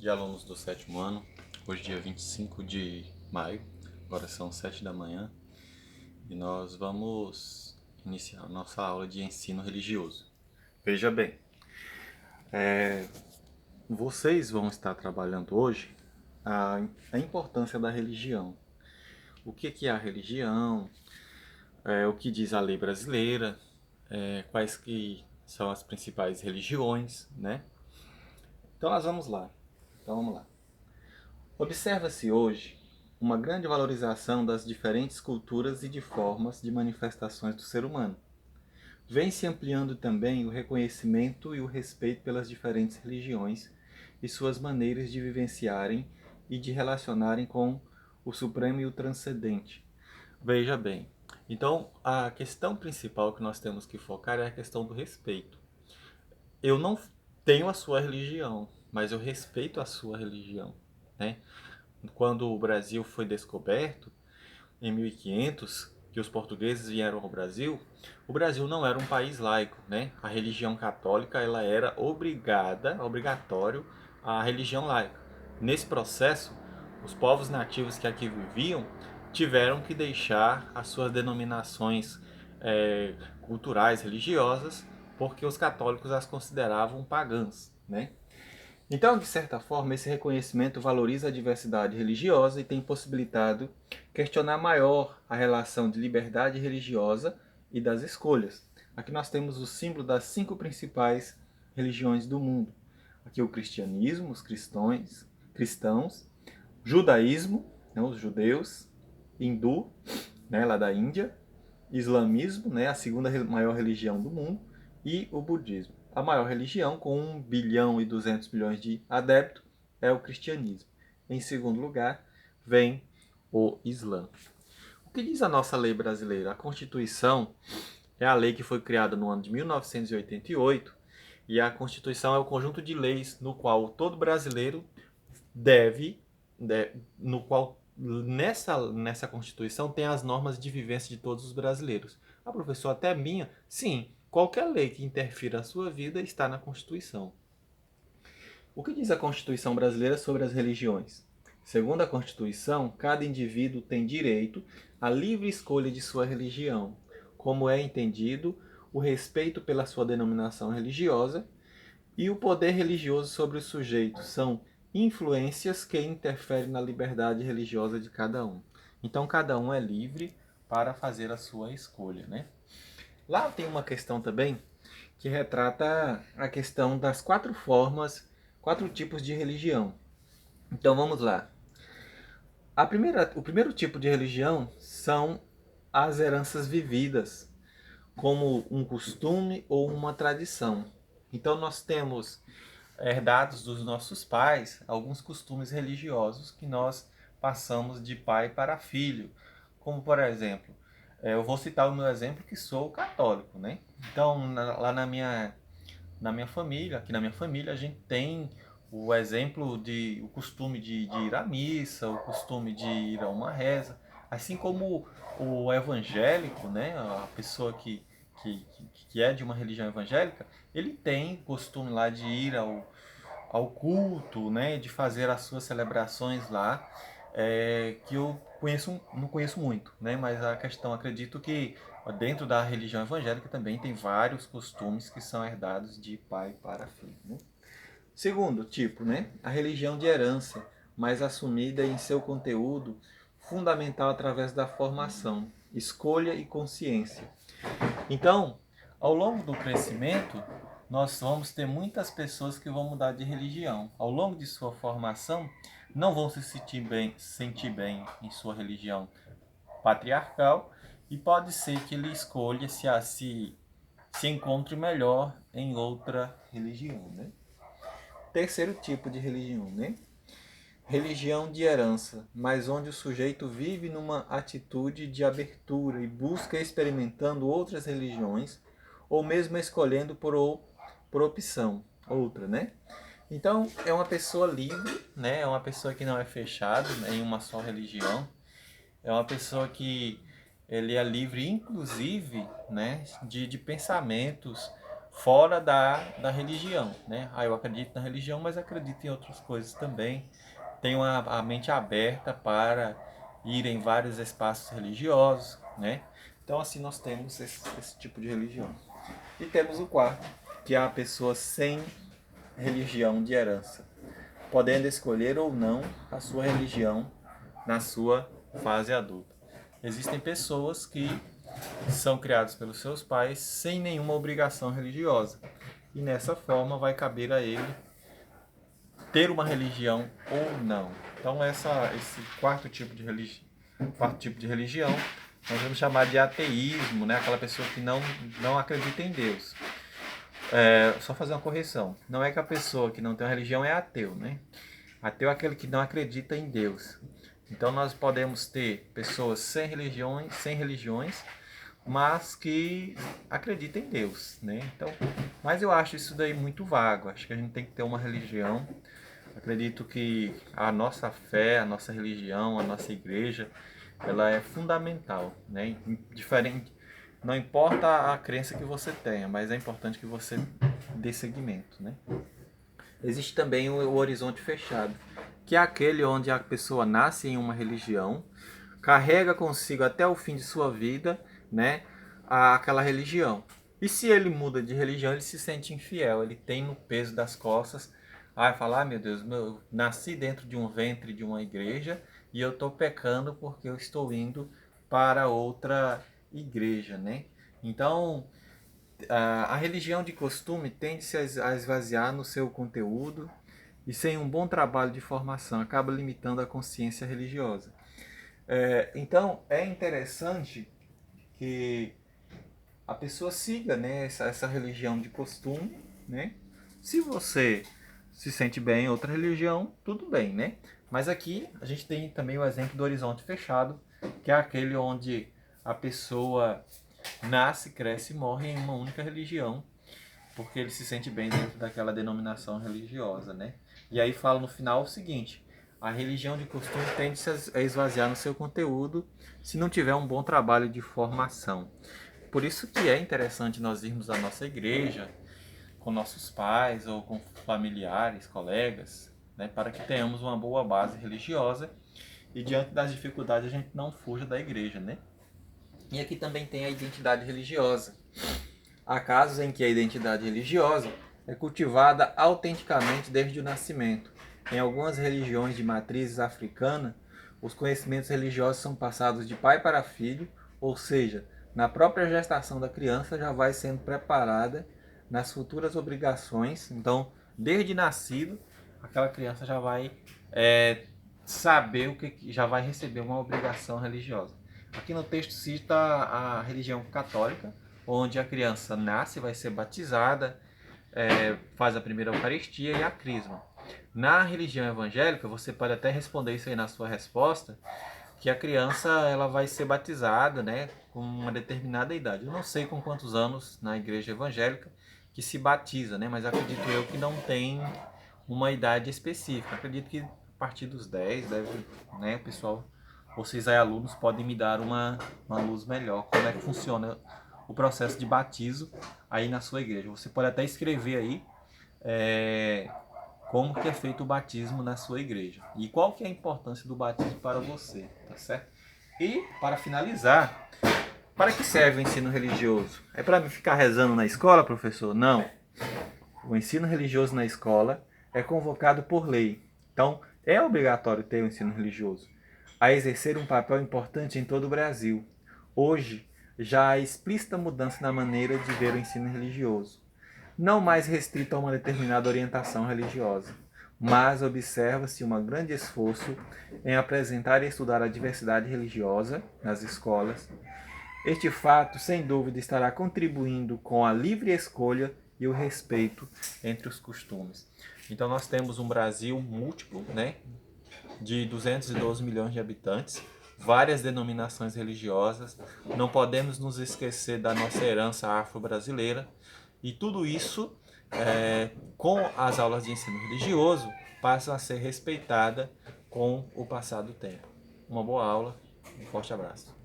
de alunos do sétimo ano, hoje dia 25 de maio, agora são 7 da manhã, e nós vamos iniciar a nossa aula de ensino religioso. Veja bem, vocês vão estar trabalhando hoje a importância da religião. O que é a religião, o que diz a lei brasileira, quais que são as principais religiões, né? Então nós vamos lá. Então vamos lá. Observa-se hoje uma grande valorização das diferentes culturas e de formas de manifestações do ser humano. Vem-se ampliando também o reconhecimento e o respeito pelas diferentes religiões e suas maneiras de vivenciarem e de relacionarem com o Supremo e o Transcendente. Veja bem, então a questão principal que nós temos que focar é a questão do respeito. Eu não tenho a sua religião, mas eu respeito a sua religião, né? Quando o Brasil foi descoberto, em 1500, que os portugueses vieram ao Brasil, o Brasil não era um país laico, né? A religião católica ela era obrigatório a religião laica. Nesse processo, os povos nativos que aqui viviam tiveram que deixar as suas denominações culturais, religiosas, porque os católicos as consideravam pagãs, né? Então, de certa forma, esse reconhecimento valoriza a diversidade religiosa e tem possibilitado questionar maior a relação de liberdade religiosa e das escolhas. Aqui nós temos o símbolo das 5 principais religiões do mundo. Aqui o cristianismo, os cristãos, judaísmo, né, os judeus, hindu, né, lá da Índia, islamismo, né, a segunda maior religião do mundo, e o budismo. A maior religião, com 1 bilhão e 200 milhões de adeptos, é o cristianismo. Em segundo lugar, vem o Islã. O que diz a nossa lei brasileira? A Constituição é a lei que foi criada no ano de 1988 e a Constituição é o conjunto de leis no qual todo brasileiro no qual nessa Constituição tem as normas de vivência de todos os brasileiros. A professora até minha, sim, qualquer lei que interfira a sua vida está na Constituição. O que diz a Constituição brasileira sobre as religiões? Segundo a Constituição, cada indivíduo tem direito à livre escolha de sua religião, como é entendido o respeito pela sua denominação religiosa e o poder religioso sobre o sujeito são influências que interferem na liberdade religiosa de cada um. Então, cada um é livre para fazer a sua escolha, né? Lá tem uma questão também que retrata a questão das 4 formas, 4 tipos de religião. Então, vamos lá. O primeiro tipo de religião são as heranças vividas, como um costume ou uma tradição. Então, nós temos herdados dos nossos pais alguns costumes religiosos que nós passamos de pai para filho. Como, por exemplo, eu vou citar o meu exemplo que sou católico, né? Então, lá na minha família, aqui na minha família, a gente tem o costume de ir à missa, o costume de ir a uma reza, assim como o evangélico, né? A pessoa que é de uma religião evangélica, ele tem costume lá de ir ao culto, né, de fazer as suas celebrações lá, que eu não conheço muito, né, mas a questão, acredito que dentro da religião evangélica também tem vários costumes que são herdados de pai para filho, né? Segundo tipo, né, a religião de herança, mais assumida em seu conteúdo fundamental através da formação, escolha e consciência. Então, ao longo do crescimento, nós vamos ter muitas pessoas que vão mudar de religião. Ao longo de sua formação, não vão se sentir bem em sua religião patriarcal e pode ser que ele escolha se encontre melhor em outra religião, né? Terceiro tipo de religião, né? Religião de herança, mas onde o sujeito vive numa atitude de abertura e busca experimentando outras religiões, ou mesmo escolhendo por opção, outra, né? Então, é uma pessoa livre, né? É uma pessoa que não é fechada em uma só religião. É uma pessoa que ele é livre, inclusive, né? De pensamentos fora da religião, né? Ah, eu acredito na religião, mas acredito em outras coisas também. Tenho a mente aberta para ir em vários espaços religiosos, né? Então, assim, nós temos esse tipo de religião. E temos o quarto, que é a pessoa sem religião de herança, podendo escolher ou não a sua religião na sua fase adulta. Existem pessoas que são criadas pelos seus pais sem nenhuma obrigação religiosa. E nessa forma vai caber a ele ter uma religião ou não. Então esse quarto tipo de religião, nós vamos chamar de ateísmo, né? Aquela pessoa que não acredita em Deus. Só fazer uma correção. Não é que a pessoa que não tem uma religião é ateu, né? Ateu é aquele que não acredita em Deus. Então nós podemos ter pessoas sem religiões, mas que acreditam em Deus, né? Então, mas eu acho isso daí muito vago. Acho que a gente tem que ter uma religião. Acredito que a nossa fé, a nossa religião, a nossa igreja, ela é fundamental, né? Diferente, não importa a crença que você tenha, mas é importante que você dê seguimento, né? Existe também o horizonte fechado, que é aquele onde a pessoa nasce em uma religião, carrega consigo até o fim de sua vida, né, aquela religião. E se ele muda de religião, ele se sente infiel, ele tem no peso das costas, fala, meu Deus, eu nasci dentro de um ventre de uma igreja e eu estou pecando porque eu estou indo para outra igreja, né? Então, a religião de costume tende-se a esvaziar no seu conteúdo e, sem um bom trabalho de formação, acaba limitando a consciência religiosa. Então, é interessante que a pessoa siga, né, essa religião de costume, né? Se você se sente bem em outra religião, tudo bem, né? Mas aqui a gente tem também o exemplo do horizonte fechado, que é aquele onde a pessoa nasce, cresce e morre em uma única religião, porque ele se sente bem dentro daquela denominação religiosa, né? E aí fala no final o seguinte: a religião de costume tende a esvaziar no seu conteúdo se não tiver um bom trabalho de formação. Por isso que é interessante nós irmos à nossa igreja com nossos pais ou com familiares, colegas, né, para que tenhamos uma boa base religiosa e diante das dificuldades a gente não fuja da igreja, né? E aqui também tem a identidade religiosa. Há casos em que a identidade religiosa é cultivada autenticamente desde o nascimento. Em algumas religiões de matrizes africana, os conhecimentos religiosos são passados de pai para filho, ou seja, na própria gestação da criança já vai sendo preparada nas futuras obrigações. Então, desde nascido, aquela criança já vai saber o que já vai receber uma obrigação religiosa. Aqui no texto cita a religião católica, onde a criança nasce, vai ser batizada, faz a primeira Eucaristia e a Crisma. Na religião evangélica, você pode até responder isso aí na sua resposta, que a criança ela vai ser batizada, né, com uma determinada idade. Eu não sei com quantos anos na igreja evangélica que se batiza, né, mas acredito eu que não tem uma idade específica. Acredito que a partir dos 10 deve, né, o pessoal, vocês aí alunos podem me dar uma luz melhor como é que funciona o processo de batismo aí na sua igreja. Você pode até escrever aí como que é feito o batismo na sua igreja e qual que é a importância do batismo para você, tá certo? E para finalizar, para que serve o ensino religioso? É para me ficar rezando na escola, professor? Não. O ensino religioso na escola é convocado por lei. Então, é obrigatório ter o ensino religioso, a exercer um papel importante em todo o Brasil. Hoje, já há explícita mudança na maneira de ver o ensino religioso. Não mais restrito a uma determinada orientação religiosa, mas observa-se um grande esforço em apresentar e estudar a diversidade religiosa nas escolas. Este fato, sem dúvida, estará contribuindo com a livre escolha e o respeito entre os costumes. Então nós temos um Brasil múltiplo, né, de 212 milhões de habitantes, várias denominações religiosas, não podemos nos esquecer da nossa herança afro-brasileira, e tudo isso, com as aulas de ensino religioso, passa a ser respeitada com o passar do tempo. Uma boa aula, um forte abraço.